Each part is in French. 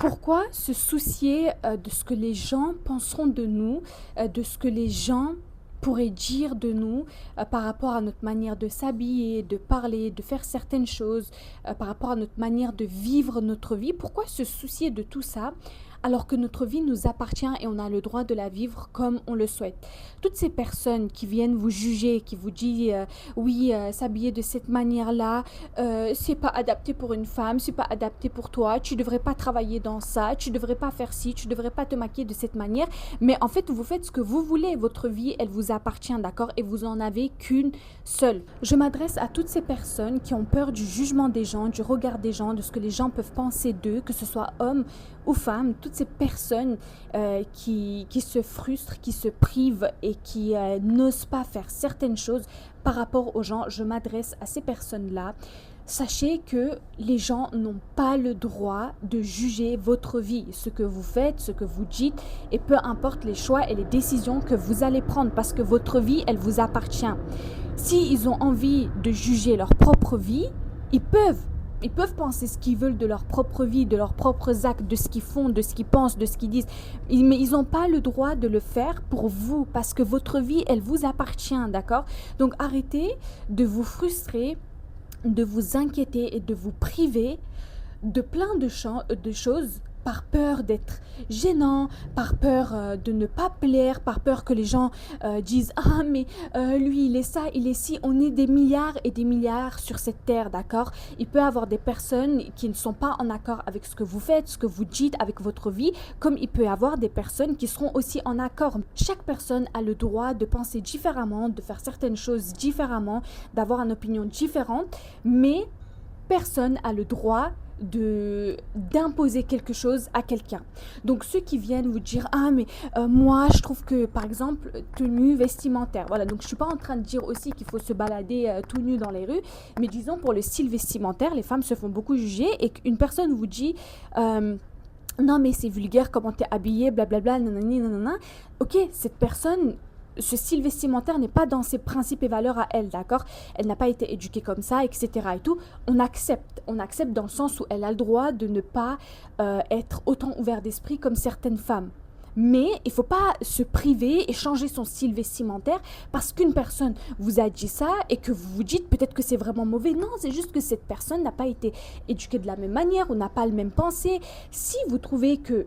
Pourquoi se soucier de ce que les gens penseront de nous, de ce que les gens pourraient dire de nous par rapport à notre manière de s'habiller, de parler, de faire certaines choses, par rapport à notre manière de vivre notre vie? Pourquoi se soucier de tout ça alors que notre vie nous appartient et on a le droit de la vivre comme on le souhaite? Toutes ces personnes qui viennent vous juger, qui vous disent oui, s'habiller de cette manière-là, c'est pas adapté pour une femme, c'est pas adapté pour toi, tu devrais pas travailler dans ça, tu devrais pas faire ci, tu devrais pas te maquiller de cette manière. Mais en fait, vous faites ce que vous voulez. Votre vie, elle vous appartient, d'accord? Et vous en avez qu'une seule. Je m'adresse à toutes ces personnes qui ont peur du jugement des gens, du regard des gens, de ce que les gens peuvent penser d'eux, que ce soit hommes ou femmes. Toutes ces personnes qui se frustrent, qui se privent et qui n'osent pas faire certaines choses par rapport aux gens. Je m'adresse à ces personnes-là. Sachez que les gens n'ont pas le droit de juger votre vie, ce que vous faites, ce que vous dites, et peu importe les choix et les décisions que vous allez prendre, parce que votre vie, elle vous appartient. S'ils ont envie de juger leur propre vie, ils peuvent. Ils peuvent penser ce qu'ils veulent de leur propre vie, de leurs propres actes, de ce qu'ils font, de ce qu'ils pensent, de ce qu'ils disent. Mais ils n'ont pas le droit de le faire pour vous, parce que votre vie, elle vous appartient, d'accord? Donc arrêtez de vous frustrer, de vous inquiéter et de vous priver de plein de choses par peur d'être gênant, par peur de ne pas plaire, par peur que les gens disent ah mais lui il est ça, il est ci. On est des milliards et des milliards sur cette terre, d'accord? Il peut y avoir des personnes qui ne sont pas en accord avec ce que vous faites, ce que vous dites, avec votre vie, comme il peut y avoir des personnes qui seront aussi en accord. Chaque personne a le droit de penser différemment, de faire certaines choses différemment, d'avoir une opinion différente, mais personne n'a le droit d'imposer quelque chose à quelqu'un. Donc ceux qui viennent vous dire ah mais moi je trouve que par exemple tenue vestimentaire, voilà, donc je suis pas en train de dire aussi qu'il faut se balader tout nu dans les rues, mais disons pour le style vestimentaire, les femmes se font beaucoup juger et qu'une personne vous dit non mais c'est vulgaire comment t'es habillée, blablabla, nanani nanana. Ok, cette personne, ce style vestimentaire n'est pas dans ses principes et valeurs à elle, d'accord? Elle n'a pas été éduquée comme ça, etc. et tout. On accepte dans le sens où elle a le droit de ne pas être autant ouvert d'esprit comme certaines femmes. Mais il ne faut pas se priver et changer son style vestimentaire parce qu'une personne vous a dit ça et que vous vous dites peut-être que c'est vraiment mauvais. Non, c'est juste que cette personne n'a pas été éduquée de la même manière ou n'a pas le même pensée. Si vous trouvez que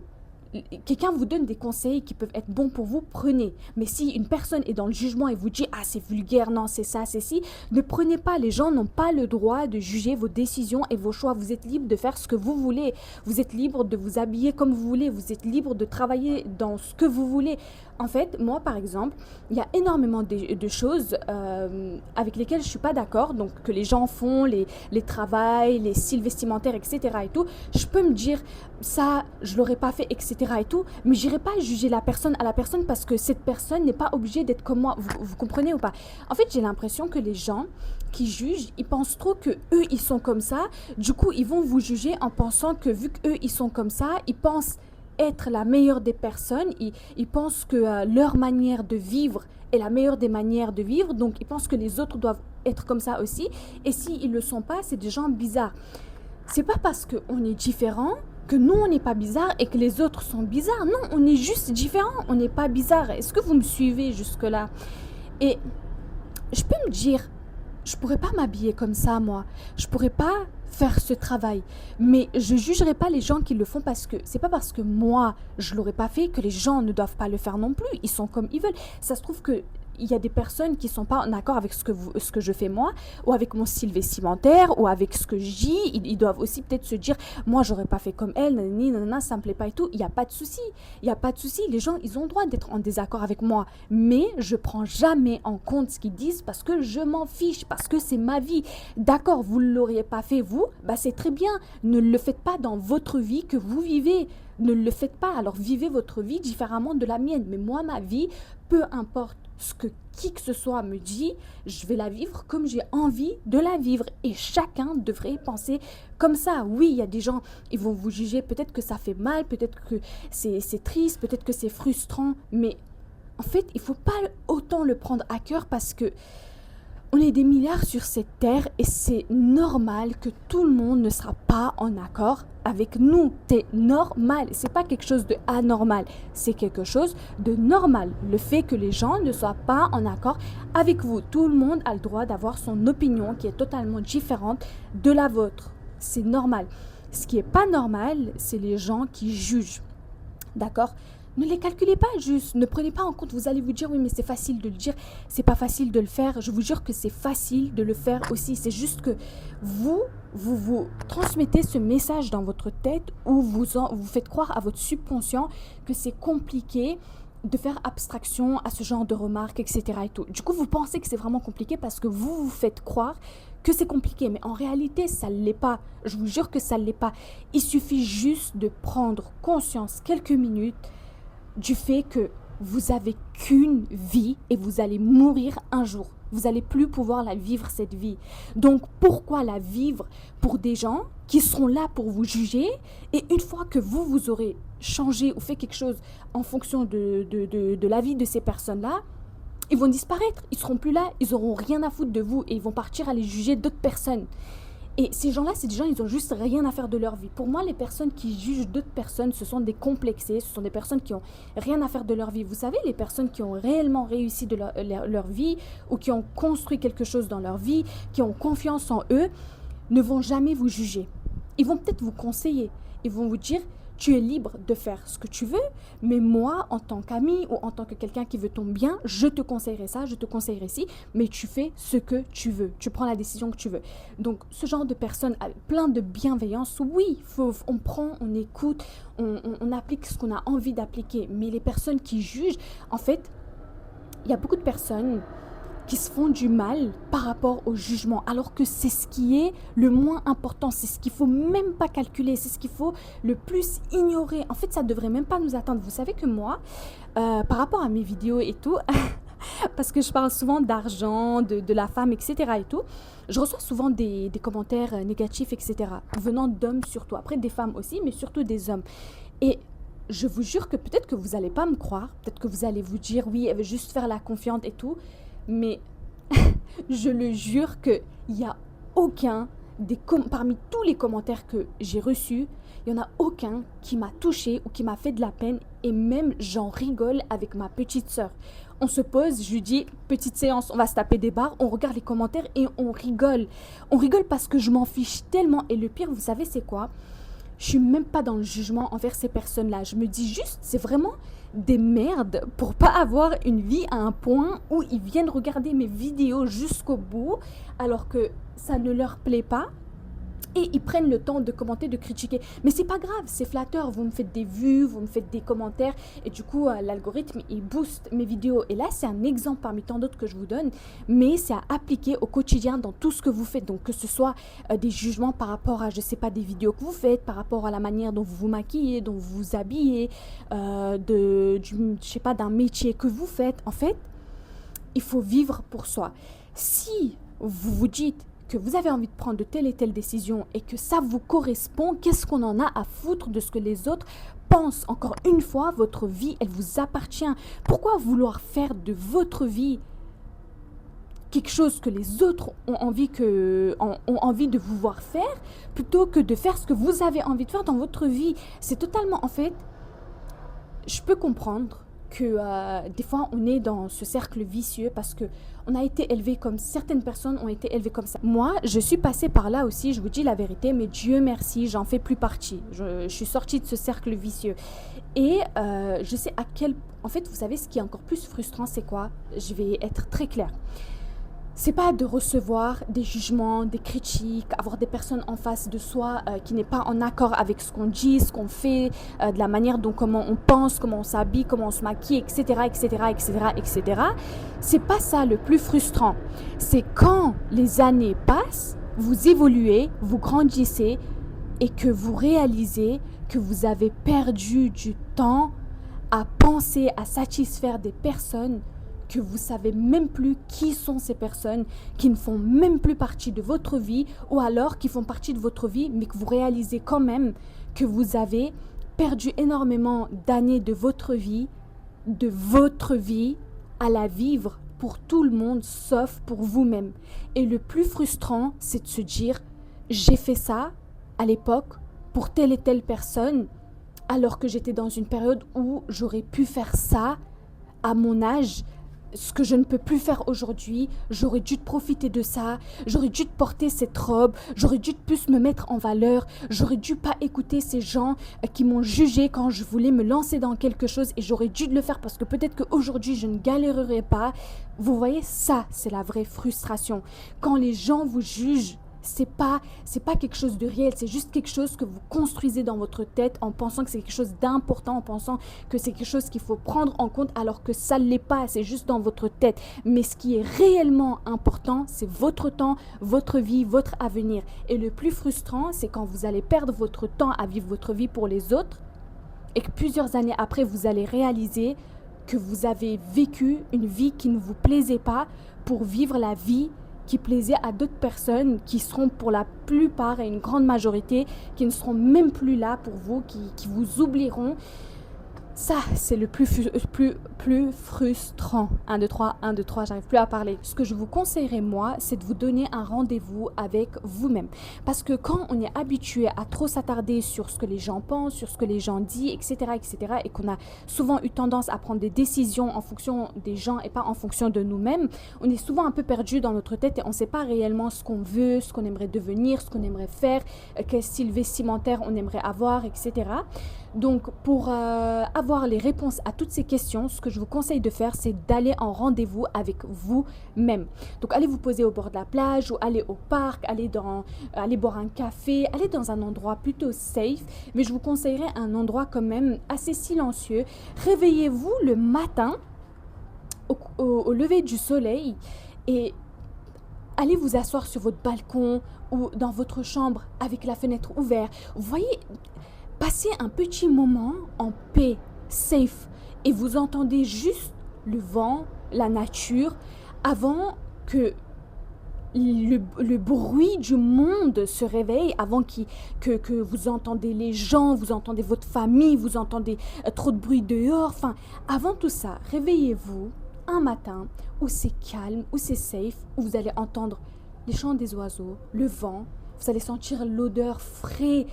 quelqu'un vous donne des conseils qui peuvent être bons pour vous, prenez. Mais si une personne est dans le jugement et vous dit ah c'est vulgaire, non c'est ça, c'est ci, ne prenez pas. Les gens n'ont pas le droit de juger vos décisions et vos choix. Vous êtes libre de faire ce que vous voulez. Vous êtes libre de vous habiller comme vous voulez. Vous êtes libre de travailler dans ce que vous voulez. En fait, moi par exemple, il y a énormément de choses avec lesquelles je ne suis pas d'accord, donc que les gens font, les travails, les styles vestimentaires, etc. et tout. Je peux me dire ça, je ne l'aurais pas fait, etc. et tout, mais j'irai pas juger la personne à la personne parce que cette personne n'est pas obligée d'être comme moi. Vous comprenez ou pas? En fait, j'ai l'impression que les gens qui jugent, ils pensent trop que eux ils sont comme ça. Du coup, ils vont vous juger en pensant que vu qu'eux ils sont comme ça, ils pensent être la meilleure des personnes. Ils pensent que leur manière de vivre est la meilleure des manières de vivre. Donc, ils pensent que les autres doivent être comme ça aussi. Et s'ils ne le sont pas, c'est des gens bizarres. C'est pas parce qu'on est différent que nous on n'est pas bizarre et que les autres sont bizarres. Non, on est juste différents, on n'est pas bizarre. Est-ce que vous me suivez jusque-là? Et je peux me dire, je pourrais pas m'habiller comme ça moi. Je pourrais pas faire ce travail. Mais je jugerai pas les gens qui le font parce que c'est pas parce que moi je l'aurais pas fait que les gens ne doivent pas le faire non plus. Ils sont comme ils veulent. Ça se trouve que il y a des personnes qui sont pas en accord avec ce que je fais moi, ou avec mon style vestimentaire, ou avec ce que je dis. Ils doivent aussi peut-être se dire, moi j'aurais pas fait comme elle, nanani, nanana, ça me plaît pas et tout. Il y a pas de souci. Il y a pas de souci. Les gens, ils ont le droit d'être en désaccord avec moi, mais je prends jamais en compte ce qu'ils disent parce que je m'en fiche, parce que c'est ma vie. D'accord, vous l'auriez pas fait vous, bah c'est très bien. Ne le faites pas dans votre vie que vous vivez. Ne le faites pas. Alors vivez votre vie différemment de la mienne. Mais moi, ma vie, peu importe ce que qui que ce soit me dit, je vais la vivre comme j'ai envie de la vivre. Et chacun devrait penser comme ça. Oui, il y a des gens, ils vont vous juger, peut-être que ça fait mal, peut-être que c'est triste, peut-être que c'est frustrant, mais en fait, il ne faut pas autant le prendre à cœur parce que On est des milliards sur cette terre et c'est normal que tout le monde ne sera pas en accord avec nous. C'est normal, c'est pas quelque chose de anormal, c'est quelque chose de normal. Le fait que les gens ne soient pas en accord avec vous. Tout le monde a le droit d'avoir son opinion qui est totalement différente de la vôtre. C'est normal. Ce qui est pas normal, c'est les gens qui jugent. D'accord? Ne les calculez pas juste, ne prenez pas en compte, vous allez vous dire oui mais c'est facile de le dire, c'est pas facile de le faire, je vous jure que c'est facile de le faire aussi, c'est juste que vous transmettez ce message dans votre tête où vous faites croire à votre subconscient que c'est compliqué de faire abstraction à ce genre de remarques, etc. et tout. Du coup, vous pensez que c'est vraiment compliqué parce que vous faites croire que c'est compliqué, mais en réalité, ça ne l'est pas. Je vous jure que ça ne l'est pas. Il suffit juste de prendre conscience quelques minutes du fait que vous avez qu'une vie et vous allez mourir un jour. Vous n'allez plus pouvoir la vivre, cette vie. Donc, pourquoi la vivre pour des gens qui seront là pour vous juger et une fois que vous aurez changé ou fait quelque chose en fonction de la vie de ces personnes-là, ils vont disparaître, ils ne seront plus là, ils n'auront rien à foutre de vous et ils vont partir aller juger d'autres personnes. Et ces gens-là, c'est des gens, ils ont juste rien à faire de leur vie. Pour moi, les personnes qui jugent d'autres personnes, ce sont des complexés, ce sont des personnes qui ont rien à faire de leur vie. Vous savez, les personnes qui ont réellement réussi de leur vie ou qui ont construit quelque chose dans leur vie, qui ont confiance en eux, ne vont jamais vous juger. Ils vont peut-être vous conseiller. Ils vont vous dire, tu es libre de faire ce que tu veux, mais moi, en tant qu'ami ou en tant que quelqu'un qui veut ton bien, je te conseillerais ça, je te conseillerais ci, mais tu fais ce que tu veux. Tu prends la décision que tu veux. Donc, ce genre de personnes plein de bienveillance, oui, on prend, on écoute, on applique ce qu'on a envie d'appliquer. Mais les personnes qui jugent, en fait, il y a beaucoup de personnes qui se font du mal par rapport au jugement, alors que c'est ce qui est le moins important, c'est ce qu'il faut même pas calculer, c'est ce qu'il faut le plus ignorer. En fait, ça devrait même pas nous atteindre. Vous savez que moi, par rapport à mes vidéos et tout, parce que je parle souvent d'argent, de la femme, etc. et tout, je reçois souvent des commentaires négatifs, etc. venant d'hommes surtout, après des femmes aussi, mais surtout des hommes. Et je vous jure que peut-être que vous n'allez pas me croire, peut-être que vous allez vous dire, oui, elle veut juste faire la confiante et tout, mais je le jure qu'il n'y a aucun, parmi tous les commentaires que j'ai reçus, il n'y en a aucun qui m'a touchée ou qui m'a fait de la peine. Et même, j'en rigole avec ma petite sœur. On se pose, je lui dis, petite séance, on va se taper des barres, on regarde les commentaires et on rigole. On rigole parce que je m'en fiche tellement. Et le pire, vous savez, c'est quoi ? Je suis même pas dans le jugement envers ces personnes-là. Je me dis juste, c'est vraiment des merdes pour pas avoir une vie à un point où ils viennent regarder mes vidéos jusqu'au bout alors que ça ne leur plaît pas. Et ils prennent le temps de commenter, de critiquer. Mais c'est pas grave, c'est flatteur. Vous me faites des vues, vous me faites des commentaires. Et du coup, l'algorithme, il booste mes vidéos. Et là, c'est un exemple parmi tant d'autres que je vous donne. Mais c'est à appliquer au quotidien dans tout ce que vous faites. Donc, que ce soit des jugements par rapport à, je sais pas, des vidéos que vous faites, par rapport à la manière dont vous vous maquillez, dont vous vous habillez, je sais pas, d'un métier que vous faites. En fait, il faut vivre pour soi. Si vous vous dites que vous avez envie de prendre de telle et telle décision et que ça vous correspond, qu'est-ce qu'on en a à foutre de ce que les autres pensent ? Encore une fois, votre vie, elle vous appartient. Pourquoi vouloir faire de votre vie quelque chose que les autres ont envie de vous voir faire plutôt que de faire ce que vous avez envie de faire dans votre vie ? C'est totalement, en fait, je peux comprendre que des fois on est dans ce cercle vicieux parce que on a été élevé comme certaines personnes ont été élevées comme ça. Moi, je suis passée par là aussi, je vous dis la vérité, mais Dieu merci, j'en fais plus partie. Je suis sortie de ce cercle vicieux. Et je sais à quel... En fait, vous savez, ce qui est encore plus frustrant, c'est quoi ? Je vais être très claire. C'est pas de recevoir des jugements, des critiques, avoir des personnes en face de soi qui n'est pas en accord avec ce qu'on dit, ce qu'on fait, de la manière dont comment on pense, comment on s'habille, comment on se maquille, etc., etc., etc., etc. C'est pas ça le plus frustrant. C'est quand les années passent, vous évoluez, vous grandissez et que vous réalisez que vous avez perdu du temps à penser à satisfaire des personnes que vous savez même plus qui sont ces personnes, qui ne font même plus partie de votre vie, ou alors qui font partie de votre vie, mais que vous réalisez quand même que vous avez perdu énormément d'années de votre vie à la vivre pour tout le monde sauf pour vous-même. Et le plus frustrant, c'est de se dire, j'ai fait ça à l'époque pour telle et telle personne, alors que j'étais dans une période où j'aurais pu faire ça à mon âge, ce que je ne peux plus faire aujourd'hui. J'aurais dû profiter de ça, j'aurais dû porter cette robe, j'aurais dû plus me mettre en valeur, j'aurais dû pas écouter ces gens qui m'ont jugé quand je voulais me lancer dans quelque chose et j'aurais dû le faire parce que peut-être qu'aujourd'hui je ne galérerai pas. Vous voyez, ça c'est la vraie frustration. Quand les gens vous jugent, c'est pas quelque chose de réel, c'est juste quelque chose que vous construisez dans votre tête en pensant que c'est quelque chose d'important, en pensant que c'est quelque chose qu'il faut prendre en compte alors que ça ne l'est pas, c'est juste dans votre tête. Mais ce qui est réellement important, c'est votre temps, votre vie, votre avenir. Et le plus frustrant, c'est quand vous allez perdre votre temps à vivre votre vie pour les autres et que plusieurs années après, vous allez réaliser que vous avez vécu une vie qui ne vous plaisait pas pour vivre la vie qui plaisait à d'autres personnes qui seront pour la plupart et une grande majorité qui ne seront même plus là pour vous, qui vous oublieront. Ça, c'est le plus frustrant. 1, 2, 3, 1, 2, 3, j'arrive plus à parler. Ce que je vous conseillerais, moi, c'est de vous donner un rendez-vous avec vous-même. Parce que quand on est habitué à trop s'attarder sur ce que les gens pensent, sur ce que les gens disent, etc., et qu'on a souvent eu tendance à prendre des décisions en fonction des gens et pas en fonction de nous-mêmes, on est souvent un peu perdu dans notre tête et on ne sait pas réellement ce qu'on veut, ce qu'on aimerait devenir, ce qu'on aimerait faire, quel style vestimentaire on aimerait avoir, etc. Donc, pour avoir les réponses à toutes ces questions, ce que je vous conseille de faire, c'est d'aller en rendez-vous avec vous-même. Donc, allez vous poser au bord de la plage ou aller au parc, aller boire un café, aller dans un endroit plutôt safe. Mais je vous conseillerais un endroit quand même assez silencieux. Réveillez-vous le matin au lever du soleil et allez vous asseoir sur votre balcon ou dans votre chambre avec la fenêtre ouverte. Vous voyez, passez un petit moment en paix, safe, et vous entendez juste le vent, la nature, avant que le bruit du monde se réveille, avant que vous entendez les gens, vous entendez votre famille, vous entendez trop de bruit dehors. Enfin, avant tout ça, réveillez-vous un matin où c'est calme, où c'est safe, où vous allez entendre les chants des oiseaux, le vent, vous allez sentir l'odeur fraîche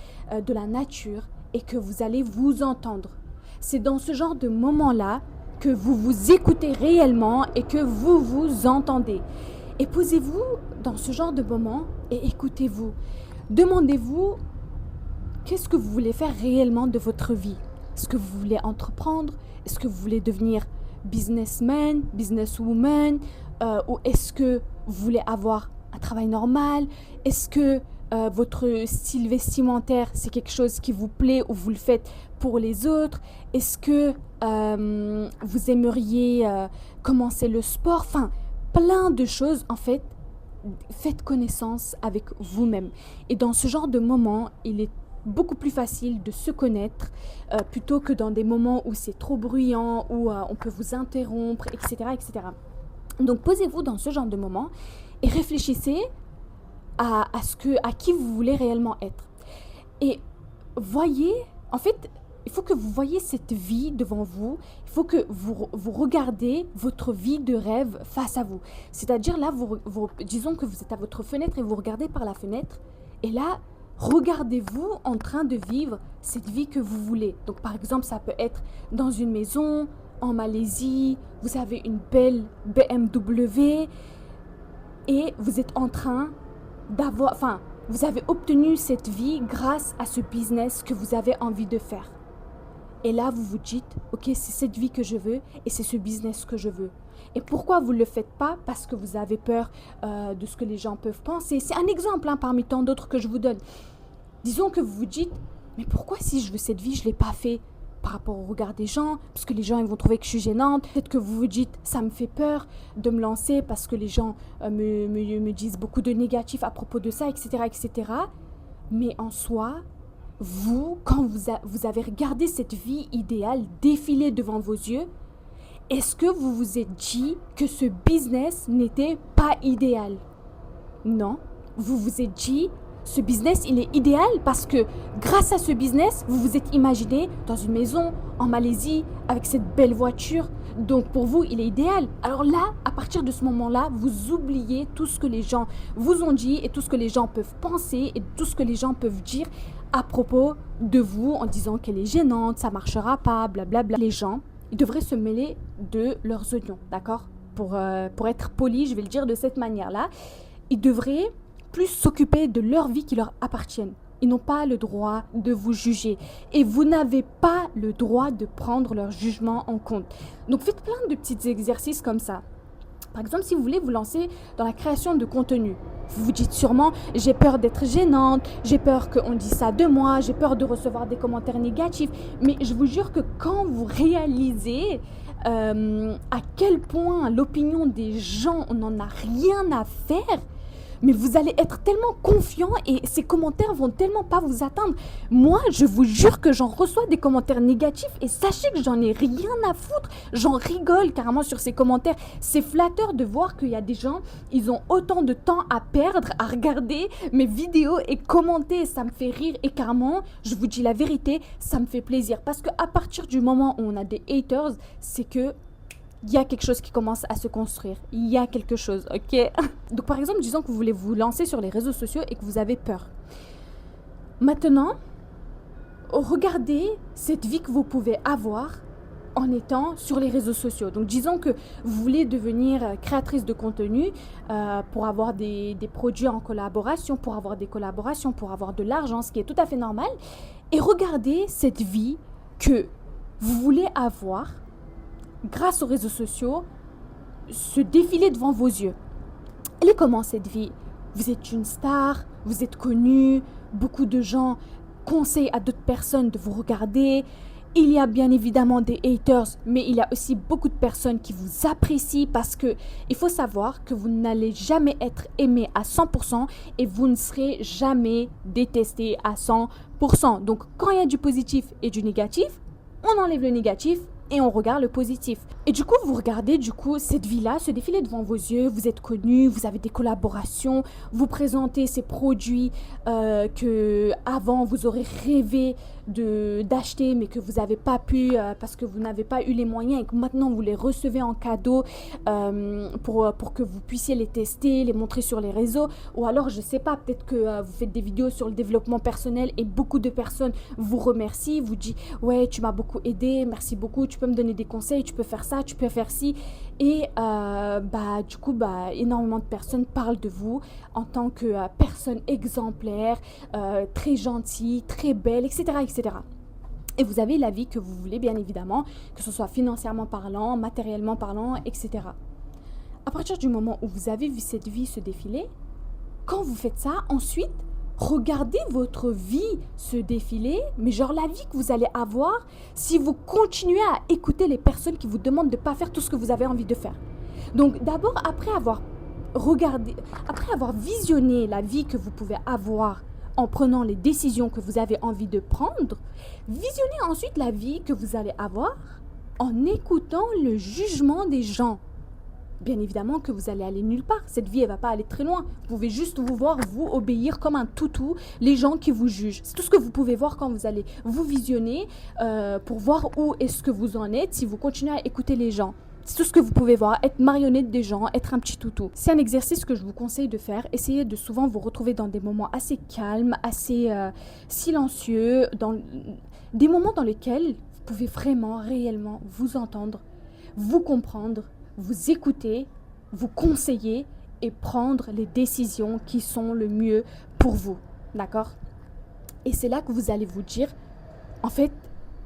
de la nature et que vous allez vous entendre. C'est dans ce genre de moment-là que vous vous écoutez réellement et que vous vous entendez. Et posez-vous dans ce genre de moment et écoutez-vous. Demandez-vous qu'est-ce que vous voulez faire réellement de votre vie. Est-ce que vous voulez entreprendre? Est-ce que vous voulez devenir businessman, businesswoman? Ou est-ce que vous voulez avoir un travail normal? Est-ce que votre style vestimentaire, c'est quelque chose qui vous plaît ou vous le faites pour les autres? Est-ce que vous aimeriez commencer le sport? Enfin, plein de choses, en fait. Faites connaissance avec vous-même. Et dans ce genre de moment, il est beaucoup plus facile de se connaître plutôt que dans des moments où c'est trop bruyant, où on peut vous interrompre, etc., etc. Donc, posez-vous dans ce genre de moment et réfléchissez à qui vous voulez réellement être. Et voyez, en fait, il faut que vous voyez cette vie devant vous. Il faut que vous regardez votre vie de rêve face à vous. C'est-à-dire là, disons que vous êtes à votre fenêtre et vous regardez par la fenêtre. Et là, regardez-vous en train de vivre cette vie que vous voulez. Donc par exemple, ça peut être dans une maison, en Malaisie, vous avez une belle BMW et vous êtes en train vous avez obtenu cette vie grâce à ce business que vous avez envie de faire. Et là, vous vous dites, ok, c'est cette vie que je veux et c'est ce business que je veux. Et pourquoi vous ne le faites pas? Parce que vous avez peur de ce que les gens peuvent penser. C'est un exemple parmi tant d'autres que je vous donne. Disons que vous vous dites, mais pourquoi si je veux cette vie, je ne l'ai pas fait par rapport au regard des gens, parce que les gens ils vont trouver que je suis gênante. Peut-être que vous vous dites, ça me fait peur de me lancer parce que les gens me disent beaucoup de négatifs à propos de ça, etc., etc. Mais en soi, vous, quand vous avez regardé cette vie idéale défiler devant vos yeux, est-ce que vous vous êtes dit que ce business n'était pas idéal? Non. Vous vous êtes dit, Ce business, il est idéal parce que grâce à ce business, vous vous êtes imaginé dans une maison en Malaisie avec cette belle voiture. Donc pour vous, il est idéal. Alors là, à partir de ce moment-là, vous oubliez tout ce que les gens vous ont dit et tout ce que les gens peuvent penser et tout ce que les gens peuvent dire à propos de vous en disant qu'elle est gênante, ça marchera pas, blablabla. Les gens, ils devraient se mêler de leurs oignons, d'accord ? Pour être poli, je vais le dire de cette manière-là. Ils devraient plus s'occuper de leur vie qui leur appartiennent. Ils n'ont pas le droit de vous juger. Et vous n'avez pas le droit de prendre leur jugement en compte. Donc faites plein de petits exercices comme ça. Par exemple, si vous voulez vous lancer dans la création de contenu, vous vous dites sûrement, j'ai peur d'être gênante, j'ai peur qu'on dise ça de moi, j'ai peur de recevoir des commentaires négatifs. Mais je vous jure que quand vous réalisez à quel point l'opinion des gens, on n'en a rien à faire, mais vous allez être tellement confiant et ces commentaires vont tellement pas vous atteindre. Moi, je vous jure que j'en reçois des commentaires négatifs et sachez que j'en ai rien à foutre. J'en rigole carrément sur ces commentaires. C'est flatteur de voir qu'il y a des gens, ils ont autant de temps à perdre à regarder mes vidéos et commenter. Ça me fait rire et carrément, je vous dis la vérité, ça me fait plaisir. Parce qu'à partir du moment où on a des haters, c'est que il y a quelque chose qui commence à se construire. Il y a quelque chose, ok? Donc par exemple, disons que vous voulez vous lancer sur les réseaux sociaux et que vous avez peur. Maintenant, regardez cette vie que vous pouvez avoir en étant sur les réseaux sociaux. Donc disons que vous voulez devenir créatrice de contenu pour avoir des produits en collaboration, pour avoir des collaborations, pour avoir de l'argent, ce qui est tout à fait normal. Et regardez cette vie que vous voulez avoir grâce aux réseaux sociaux, se défiler devant vos yeux. Elle est comment cette vie? Vous êtes une star, vous êtes connu, beaucoup de gens conseillent à d'autres personnes de vous regarder. Il y a bien évidemment des haters, mais il y a aussi beaucoup de personnes qui vous apprécient parce que il faut savoir que vous n'allez jamais être aimé à 100% et vous ne serez jamais détesté à 100%. Donc quand il y a du positif et du négatif, on enlève le négatif et on regarde le positif. Et du coup, vous regardez cette vie-là se défiler devant vos yeux, vous êtes connu, vous avez des collaborations, vous présentez ces produits que avant vous aurez rêvé d'acheter mais que vous n'avez pas pu parce que vous n'avez pas eu les moyens et que maintenant vous les recevez en cadeau pour que vous puissiez les tester, les montrer sur les réseaux. Ou alors, je sais pas, peut-être que vous faites des vidéos sur le développement personnel et beaucoup de personnes vous remercient, vous disent ouais, tu m'as beaucoup aidé, merci beaucoup, tu peux me donner des conseils, tu peux faire ça, tu peux faire ci. Et du coup, énormément de personnes parlent de vous en tant que personne exemplaire, très gentille, très belle, etc., etc. Et vous avez la vie que vous voulez, bien évidemment, que ce soit financièrement parlant, matériellement parlant, etc. À partir du moment où vous avez vu cette vie se défiler, quand vous faites ça, ensuite, regardez votre vie se défiler, mais genre la vie que vous allez avoir si vous continuez à écouter les personnes qui vous demandent de ne pas faire tout ce que vous avez envie de faire. Donc d'abord, après avoir visionné la vie que vous pouvez avoir en prenant les décisions que vous avez envie de prendre, visionnez ensuite la vie que vous allez avoir en écoutant le jugement des gens. Bien évidemment que vous allez aller nulle part. Cette vie, elle va pas aller très loin. Vous pouvez juste vous voir, vous obéir comme un toutou, les gens qui vous jugent. C'est tout ce que vous pouvez voir quand vous allez vous visionner pour voir où est-ce que vous en êtes si vous continuez à écouter les gens. C'est tout ce que vous pouvez voir, être marionnette des gens, être un petit toutou. C'est un exercice que je vous conseille de faire. Essayez de souvent vous retrouver dans des moments assez calmes, assez silencieux, dans des moments dans lesquels vous pouvez vraiment, réellement vous entendre, vous comprendre, vous écouter, vous conseiller et prendre les décisions qui sont le mieux pour vous, d'accord? Et c'est là que vous allez vous dire, en fait,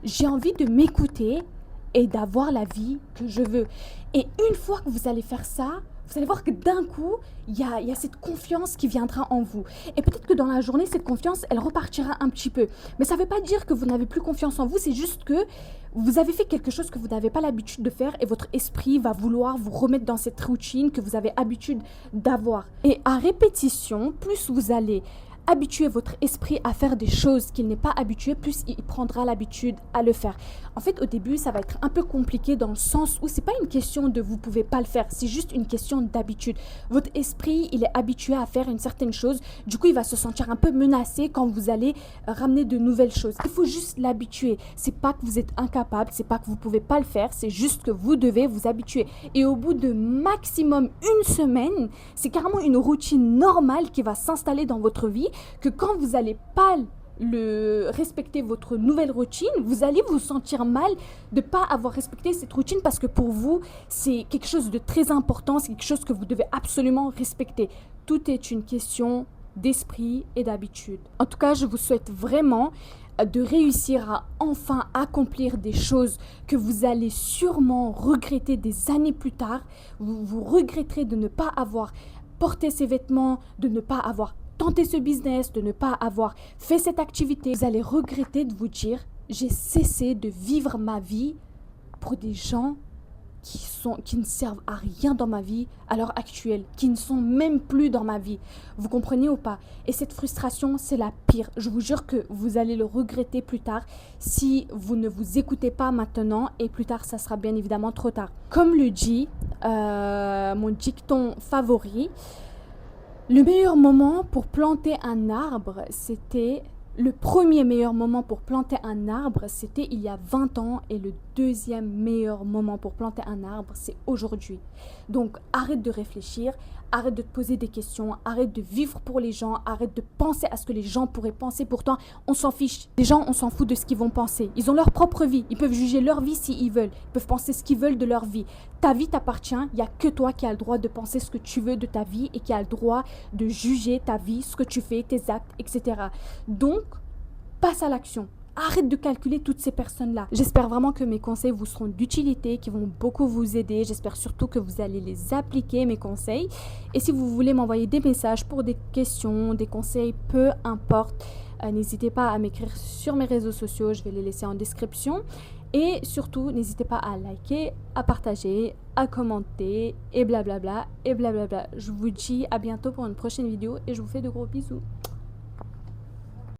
j'ai envie de m'écouter et d'avoir la vie que je veux. Et une fois que vous allez faire ça, vous allez voir que d'un coup, il y a cette confiance qui viendra en vous. Et peut-être que dans la journée, cette confiance, elle repartira un petit peu. Mais ça ne veut pas dire que vous n'avez plus confiance en vous, c'est juste que vous avez fait quelque chose que vous n'avez pas l'habitude de faire et votre esprit va vouloir vous remettre dans cette routine que vous avez l'habitude d'avoir. Et à répétition, plus vous allez habituez votre esprit à faire des choses qu'il n'est pas habitué, plus il prendra l'habitude à le faire. En fait, au début, ça va être un peu compliqué dans le sens où c'est pas une question de vous pouvez pas le faire, c'est juste une question d'habitude. Votre esprit, il est habitué à faire une certaine chose, du coup, il va se sentir un peu menacé quand vous allez ramener de nouvelles choses. Il faut juste l'habituer. C'est pas que vous êtes incapable, c'est pas que vous pouvez pas le faire, c'est juste que vous devez vous habituer. Et au bout de maximum une semaine, c'est carrément une routine normale qui va s'installer dans votre vie, que quand vous n'allez pas respecter votre nouvelle routine, vous allez vous sentir mal de ne pas avoir respecté cette routine parce que pour vous, c'est quelque chose de très important, c'est quelque chose que vous devez absolument respecter. Tout est une question d'esprit et d'habitude. En tout cas, je vous souhaite vraiment de réussir à enfin accomplir des choses que vous allez sûrement regretter des années plus tard. Vous regretterez de ne pas avoir porté ces vêtements, de ne pas avoir tenté ce business, de ne pas avoir fait cette activité. Vous allez regretter de vous dire « J'ai cessé de vivre ma vie pour des gens qui ne servent à rien dans ma vie à l'heure actuelle, qui ne sont même plus dans ma vie. » Vous comprenez ou pas? Et cette frustration, c'est la pire. Je vous jure que vous allez le regretter plus tard si vous ne vous écoutez pas maintenant, et plus tard, ça sera bien évidemment trop tard. Comme le dit mon dicton favori, le meilleur moment pour planter un arbre, c'était... Le premier meilleur moment pour planter un arbre, c'était il y a 20 ans, et le deuxième meilleur moment pour planter un arbre, c'est aujourd'hui. Donc arrête de réfléchir, arrête de te poser des questions, arrête de vivre pour les gens, arrête de penser à ce que les gens pourraient penser pour toi. On s'en fiche. Les gens, on s'en fout de ce qu'ils vont penser. Ils ont leur propre vie. Ils peuvent juger leur vie s'ils veulent. Ils peuvent penser ce qu'ils veulent de leur vie. Ta vie t'appartient. Il n'y a que toi qui as le droit de penser ce que tu veux de ta vie et qui a le droit de juger ta vie, ce que tu fais, tes actes, etc. Donc, passe à l'action. Arrête de calculer toutes ces personnes-là. J'espère vraiment que mes conseils vous seront d'utilité, qui vont beaucoup vous aider. J'espère surtout que vous allez les appliquer, mes conseils. Et si vous voulez m'envoyer des messages pour des questions, des conseils, peu importe, n'hésitez pas à m'écrire sur mes réseaux sociaux. Je vais les laisser en description. Et surtout, n'hésitez pas à liker, à partager, à commenter et blablabla et blablabla. Je vous dis à bientôt pour une prochaine vidéo et je vous fais de gros bisous.